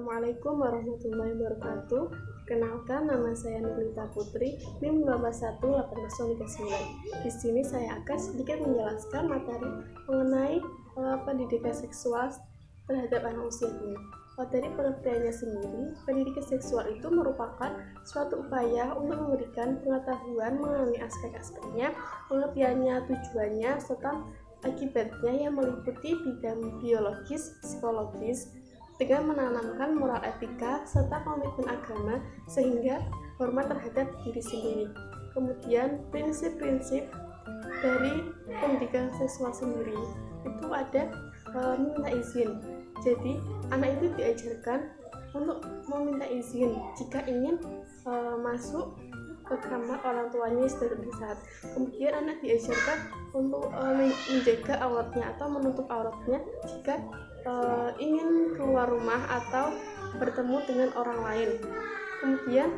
Assalamualaikum warahmatullahi wabarakatuh. Kenalkan, nama saya Nurlita Putri, NIM 12809. Di sini saya akan sedikit menjelaskan materi mengenai pendidikan seksual terhadap anak usia dini. Dari pengertiannya sendiri, pendidikan seksual itu merupakan suatu upaya untuk memberikan pengetahuan mengenai aspek-aspeknya, pengertiannya, tujuannya, serta akibatnya yang meliputi bidang biologis, psikologis, dengan menanamkan moral etika serta komitmen agama sehingga hormat terhadap diri sendiri. Kemudian prinsip-prinsip dari pendidikan seksual sendiri itu ada meminta izin. Jadi anak itu diajarkan untuk meminta izin jika ingin masuk ke kamar orang tuanya secara besar. Kemudian anak diajarkan untuk menjaga auratnya atau menutup auratnya jika ingin keluar rumah atau bertemu dengan orang lain. Kemudian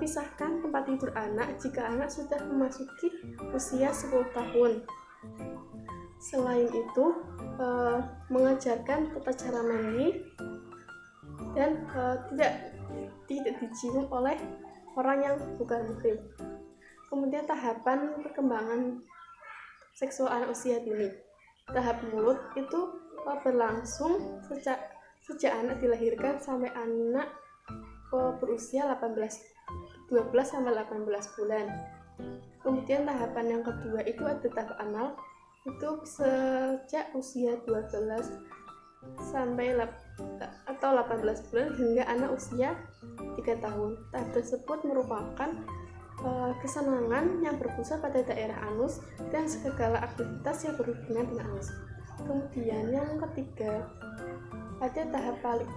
pisahkan tempat tidur anak jika anak sudah memasuki usia 10 tahun. Selain itu, mengajarkan tata cara mandi dan tidak dicium oleh orang yang bukan muhrim. Kemudian tahapan perkembangan seksual anak usia dini. Tahap mulut itu berlangsung sejak anak dilahirkan sampai anak berusia 12 sampai 18 bulan. Kemudian tahapan yang kedua itu ada tahap anal, itu sejak usia 12 sampai atau 18 bulan hingga anak usia 3 tahun. Tahap tersebut merupakan kesenangan yang berpusat pada daerah anus dan segala aktivitas yang berhubungan dengan anus. Kemudian yang ketiga ada tahap paling,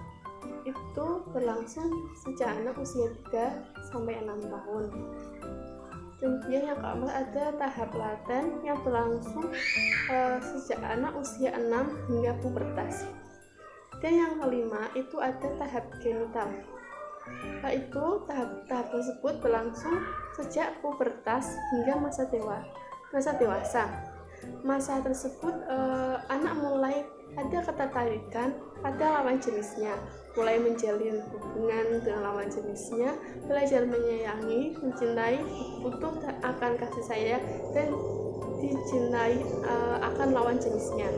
itu berlangsung sejak anak usia 3 sampai 6 tahun. Kemudian yang keempat ada tahap laten yang berlangsung sejak anak usia 6 hingga pubertas. Dan yang kelima itu ada tahap genital. Yaitu tahap tersebut berlangsung sejak pubertas hingga masa dewasa. Masa tersebut anak mulai ada ketertarikan pada lawan jenisnya, mulai menjalin hubungan dengan lawan jenisnya, belajar menyayangi, mencintai, butuh akan kasih sayang dan dicintai akan lawan jenisnya.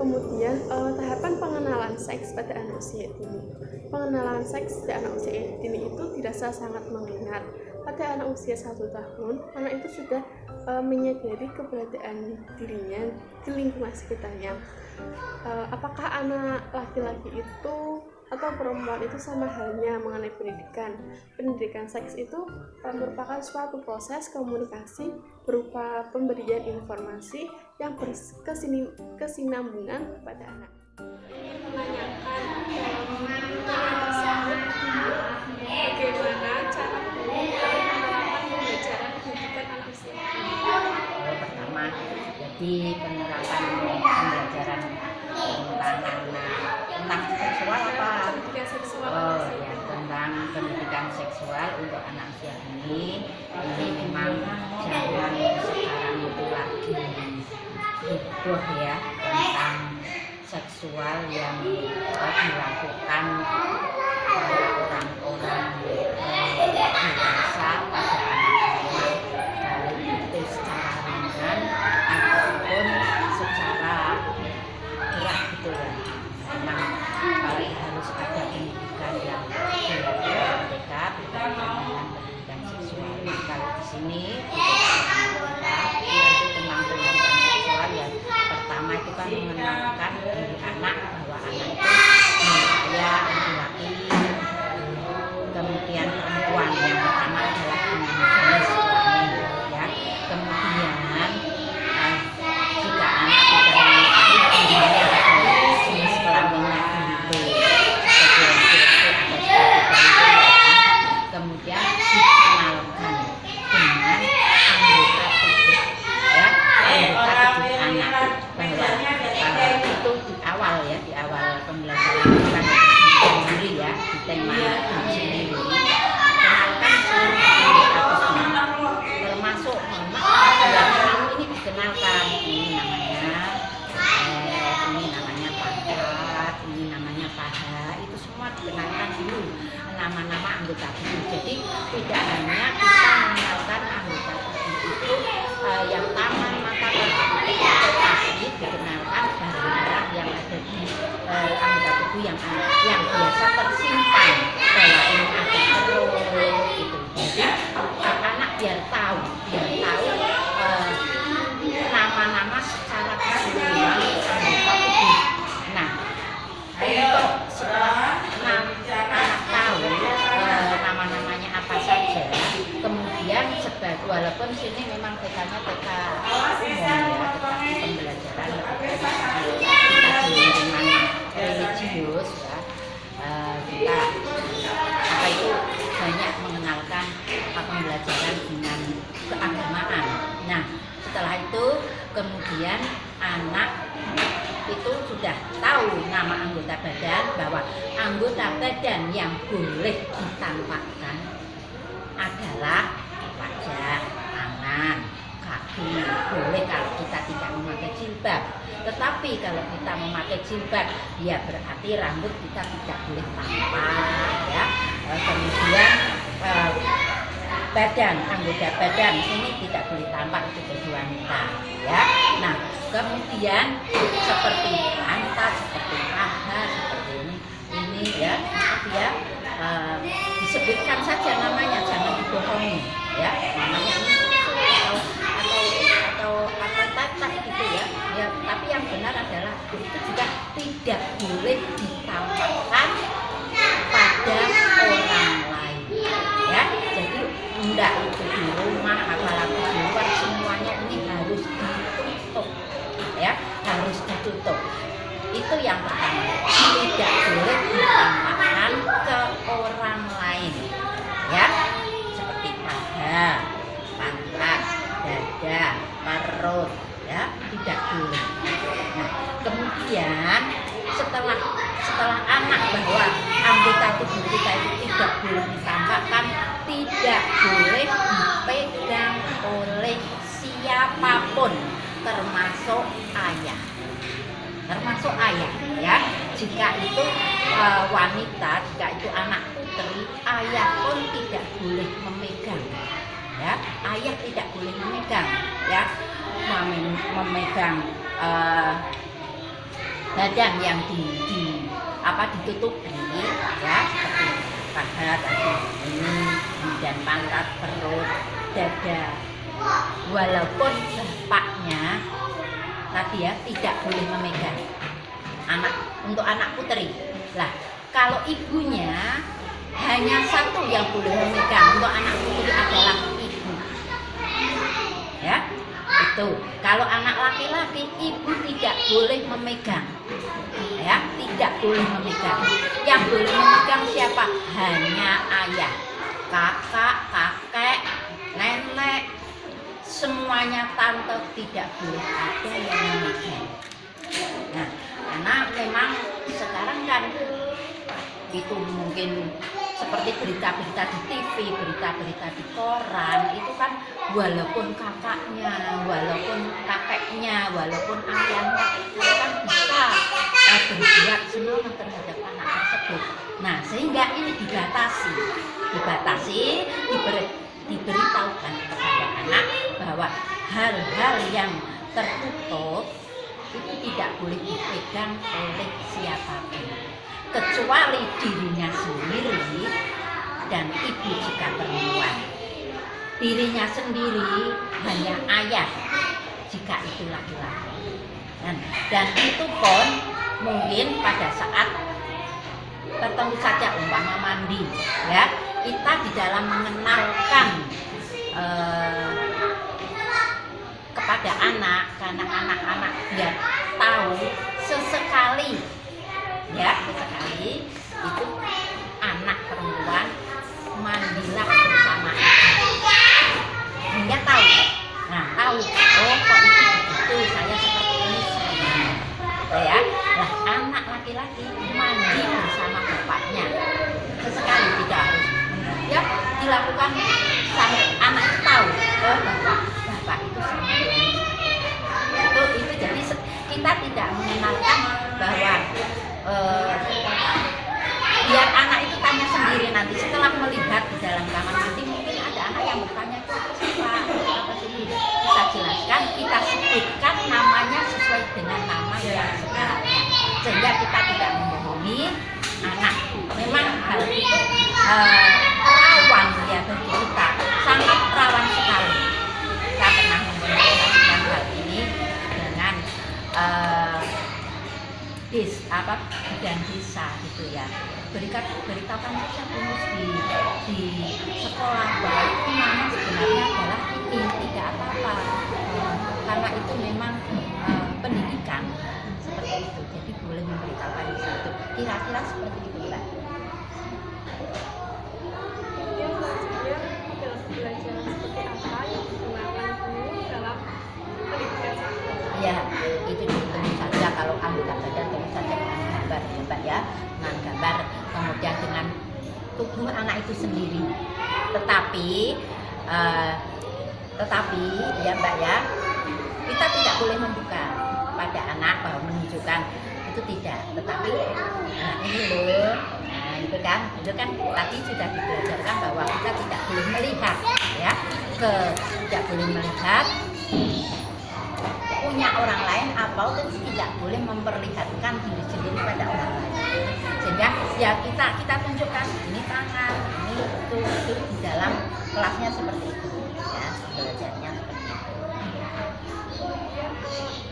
Kemudian tahapan pengenalan seks pada anak usia dini. Pengenalan seks pada anak usia dini itu dirasa sangat mengingat. Pada anak usia 1 tahun, anak itu sudah menyadari keberadaan dirinya di lingkungan sekitarnya. Apakah anak laki-laki itu atau perempuan itu sama halnya mengenai pendidikan. Pendidikan seks itu merupakan suatu proses komunikasi berupa pemberian informasi yang berkesinambungan kepada anak. Menanyakan bagaimana cara penerapan pembelajaran pendidikan anak usia dini. Pertama, jadi penerapan pembelajaran tentang seksual apa? Pendidikan seksual. Ya, tentang pendidikan seksual untuk anak usia dini. Ini memang zaman sekarang itu lagi heboh ya tentang seksual yang dilakukan oleh orang-orang dewasa pada anak-anak, baik itu secara ringan ataupun secara berat gitu ya. Memang harus ada pendidikan yang merdeka berkaitan dengan pendidikan seksual. Kalau di sini itu tentang pendidikan seksual yang pertama itu kan mengenalkan diri anak bahwa anak itu saya laki-laki, kemudian perempuan yang pertama yang biasa tersimpan bahwa ini ada terus gitu. Jadi anak biar tahu nama-nama secara keseluruhan anggota tubuh. Nah, untuk setelah anak tahu nama-namanya apa saja, kemudian walaupun sini memang TK-nya TK umum ya, tetapi pembelajaran kita di lingkungan religius ya, kita apa itu banyak mengenalkan pembelajaran dengan keagamaan. Nah, setelah itu kemudian anak itu sudah tahu nama anggota badan, bahwa anggota badan yang boleh ditampakkan adalah wajah, tangan, kaki. Boleh kalau kita tidak memakai jilbab. Tetapi kalau kita memakai jilbab, ya berarti rambut kita tidak boleh tampak ya. Kemudian badan, anggota badan ini tidak boleh tampak, itu bagi wanita ya. Nah, kemudian seperti pantat, seperti paha, seperti ini ya, maaf ya, disebutkan saja namanya, jangan dibohongi ya, namanya ini atau apa tata gitu ya. Ya, tapi yang benar adalah itu juga tidak boleh ditampakkan pada orang lain ya. Jadi enggak itu di rumah apalagi di luar, semuanya ini harus ditutup ya, harus ditutup. Itu yang pertama, tidak boleh ditampakkan ke orang lain ya, seperti paha, pantat, dada, perut ya, tidak boleh. Nah, kemudian setelah anak bahwa anggota tubuh kita itu tidak boleh ditampakkan, tidak boleh dipegang oleh siapapun, termasuk ayah ya. Jika itu wanita, jika itu anak putri, ayah pun tidak boleh memegang ya, ayah tidak boleh memegang ya, memegang badan yang ditutupi ya, seperti paha tadi ini, kemudian pantat, perut, dada. Walaupun bapaknya tadi ya tidak boleh memegang untuk anak putri. Lah, kalau ibunya hanya satu yang boleh memegang untuk anak putri adalah ibu ya. Itu kalau anak laki-laki, ibu tidak boleh memegang ya, tidak boleh memegang. Yang boleh memegang siapa? Hanya ayah, kakak, kakek, nenek, semuanya, tante, tidak boleh ada yang memegang. Nah, karena memang sekarang kan itu mungkin seperti berita-berita di TV, berita-berita di koran, itu kan walaupun kakaknya, walaupun kakeknya, walaupun ayahnya, itu kan bisa berbuat semua terhadap anak tersebut. Nah, sehingga ini dibatasi, diberitahukan kepada anak bahwa hal-hal yang tertutup itu tidak boleh dipegang oleh siapapun, kecuali dirinya sendiri dan ibu jika perempuan. Dirinya sendiri hanya ayah jika itu laki-laki. Dan itu pun mungkin pada saat tertentu saja, umpama mandi ya, kita di dalam mengenalkan kepada anak, karena anak-anak biar tahu sesekali ya, sesekali itu anak perempuan mandilah bersama ibu, hingga tahu. Nah, tahu, oh kok itu begitu, saya seperti ini ya. Nah, anak laki-laki mandi bersama bapaknya sesekali, tidak harus ya dilakukan sampai anak tahu, oh bapak itu sama itu. Jadi kita tidak mengenalkan bahwa biar anak itu tanya sendiri nanti setelah melihat di dalam kamar mandi. Mungkin ada anak yang bertanya, itu apa sih Pak, apa sih, kita jelaskan, kita sebutkan namanya sesuai dengan nama yang sebenarnya, sehingga kita tidak membohongi rawan ya bagi kita, sangat rawan sekali. Kita pernah mengkomunikasikan hal ini dengan bidan desa gitu ya. Beritakan saja rumus di sekolah bahwa itu nama sebenarnya adalah ini, tidak apa-apa, karena itu memang pendidikan seperti itu, jadi boleh memberitakan di situ. Kira-kira seperti itu Mbak. Kemudian selanjutnya dalam pembelajaran seperti apa yang digunakan guru dalam pendidikan seksual? Ya, itu tentu saja kalau anggota badan tentu saja dengan gambar ya Mbak ya, dengan gambar, kemudian dengan tubuh anak itu sendiri. Tetapi ya Mbak ya, kita tidak boleh membuka pada anak bahwa menunjukkan itu tidak. Tetapi ini loh, itu kan tadi sudah dibelajarkan bahwa kita tidak boleh melihat ya, tidak boleh melihat punya orang lain, atau tidak boleh memperlihatkan diri sendiri pada orang lain. Sehingga ya kita tunjukkan ini tangan, ini itu di dalam kelasnya seperti itu ya, belajarnya seperti itu. Kemudian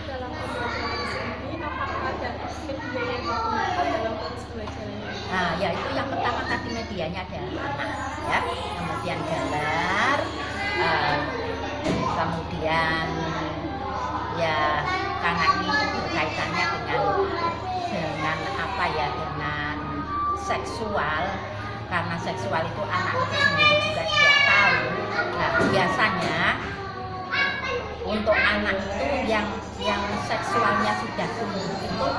dalam pembelajaran sendiri apakah ada media yang digunakan dalam proses belajarannya? Nah, ya itu yang pertama tadi medianya adalah anak ya, kemudian gambar, kemudian ya karena ini berkaitannya dengan apa ya, dengan seksual, karena seksual itu anak itu sendiri juga tidak tahu. Nah, biasanya untuk anak itu yang seksualnya sudah tumbuh itu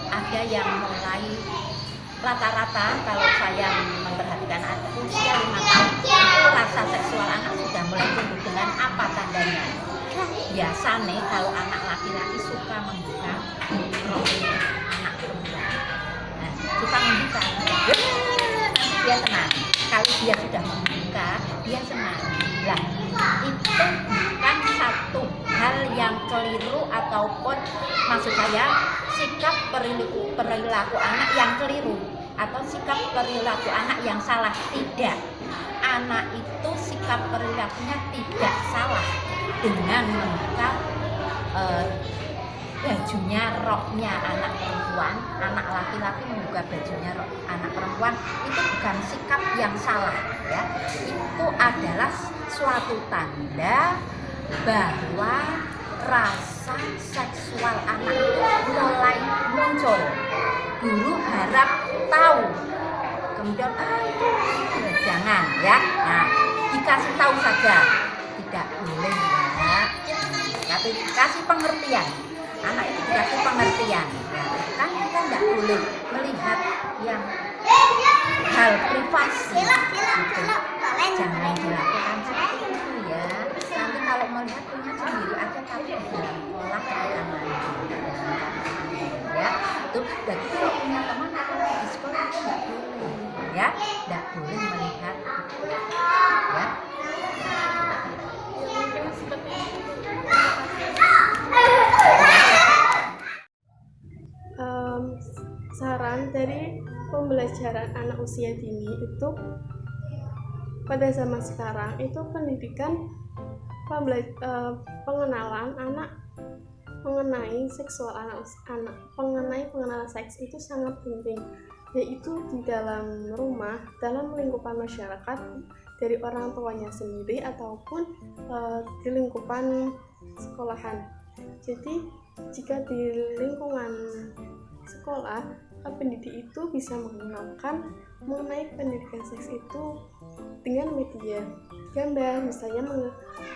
ada yang mulai rata-rata, kalau saya memperhatikan usia 5 tahun itu rasa seksual anak sudah mulai tumbuh. Dengan apa tandanya? Biasanya kalau anak laki-laki suka membuka rok anak perempuan, nah, suka membuka, dia senang. Kalau dia sudah membuka, dia senang. Lah, itu bukan satu hal yang keliru, ataupun maksud saya sikap perilaku anak yang keliru atau sikap perilaku anak yang salah. Tidak, anak itu sikap perilakunya tidak salah dengan membuka bajunya, roknya anak perempuan. Anak laki-laki membuka bajunya rok anak perempuan itu bukan sikap yang salah ya. Itu adalah suatu tanda bahwa rasa seksual anak itu mulai muncul. Guru harap tahu, kemudian itu jangan ya. Nah, dikasih tahu saja, tidak boleh ya. Tapi kasih pengertian, anak itu dikasih pengertian. Nah, kan kita tidak boleh melihat yang hal privasi gitu. Jangan dilakukan seperti itu ya. Nanti kalau melihat punya sendiri aja, tapi dalam kolam kita mandi ya. Itu jadi kalau punya teman di sekolah itu nggak boleh ya, nggak boleh melihat ya. Mungkin seperti itu. Saran dari pembelajaran anak usia dini itu pada zaman sekarang itu pendidikan pengenalan anak mengenai seksual anak, mengenai pengenalan seks itu sangat penting, yaitu di dalam rumah, dalam lingkupan masyarakat, dari orang tuanya sendiri ataupun di lingkupan sekolahan. Jadi jika di lingkungan sekolah, pendidik itu bisa mengenalkan mengenai pendidikan seks itu dengan media gambar, misalnya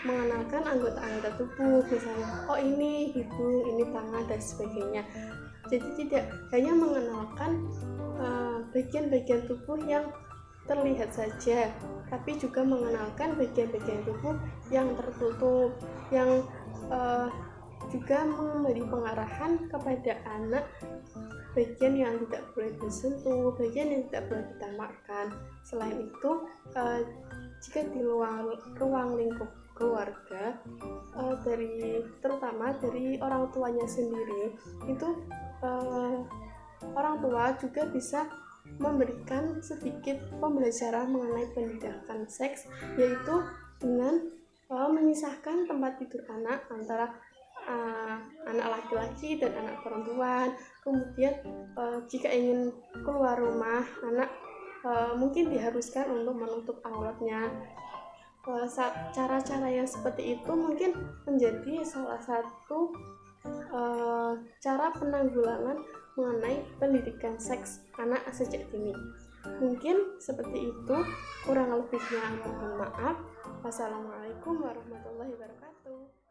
mengenalkan anggota-anggota tubuh, misalnya oh ini hidung, ini tangan, dan sebagainya. Jadi tidak hanya mengenalkan bagian-bagian tubuh yang terlihat saja, tapi juga mengenalkan bagian-bagian tubuh yang tertutup, yang juga memberi pengarahan kepada anak bagian yang tidak boleh disentuh, bagian yang tidak boleh ditampakkan. Selain itu, jika di ruang lingkup keluarga, terutama dari orang tuanya sendiri, itu orang tua juga bisa memberikan sedikit pembelajaran mengenai pendidikan seks, yaitu dengan memisahkan tempat tidur anak antara anak laki-laki dan anak perempuan. Kemudian jika ingin keluar rumah, anak mungkin diharuskan untuk menutup auratnya. Cara-cara yang seperti itu mungkin menjadi salah satu cara penanggulangan mengenai pendidikan seks anak sejak dini. Mungkin seperti itu, kurang lebihnya mohon maaf. Wassalamualaikum warahmatullahi wabarakatuh.